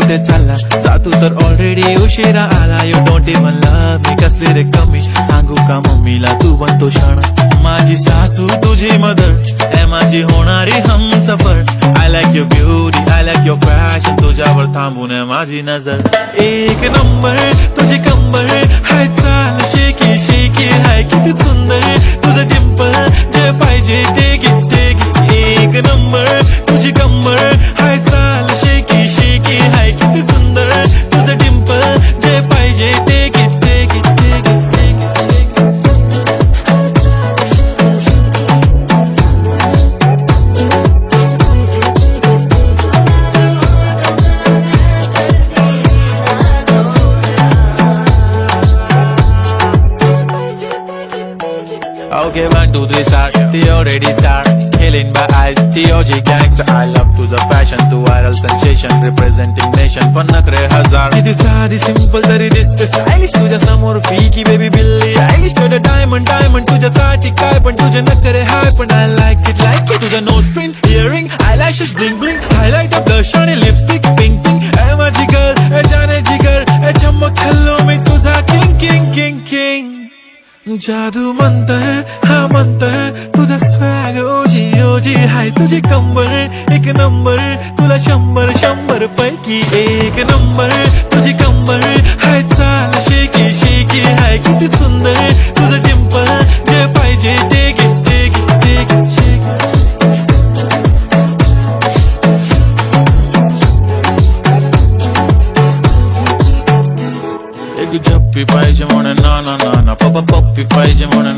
कुठे चालला जातू तर ऑलरेडी उशिरा आला. यू डोंट इवन लव्ह मी, कसली रे कमी सांगू का मम्मीला तू बनतो क्षण. माझी सासू तुझी मदर ए माझी होणारी Humsafar. I like your beauty, I like your fashion, तुझ्यावर थांबून आहे माझी नजर. एक नंबर तुझी कंबर हाय, चाल शेकी शेकी हाय, किती सुंदर तुझं डिंपल, जे पाहिजे ते घे ते घे. एक नंबर तुझी कंबर हाय, चाल शेकी शेकी हाय, किती सुंदर तुझं डिंपल, जे पाहिजे ते घे ते घे ते घे ते घे. Okay, 1, 2, 3 start. The already start. Killing by eyes. The OG gangster. I love to the fashion, to viral sensation, representing nation. पण नखरे हजार. किती साधी simple तरी दिसते stylish. तुझ्या समोर फीकी baby बिल्ली आयलिश. तुझं diamond तुझ्यासाठी काय पण तुझे नखरे हाय पण I like it. तुझं nose print, earring, eyelashes bling bling, highlighter, blush आणि lipstick pink pink. ए माझी girl, ए जाने जिगर, ए चमक छल्लो मी तुझा king king king king. जादू मंतर हा मंतर, तुझा स्वॅग ओजी ओजी हाय, तुझी कंबर एक नंबर, तुला 100 पैकी एक नंबर. तुझी कंबर हाय, चाल शेकी शेकी हाय, किती सुंदर तुझं डिंपल, जे पाहिजे ते घे ते घे ते घे शेकी. एक झप्पी पाहिजे म्हणे ना ना ना ना, पप्पा पप्पी पाहिजे म्हणे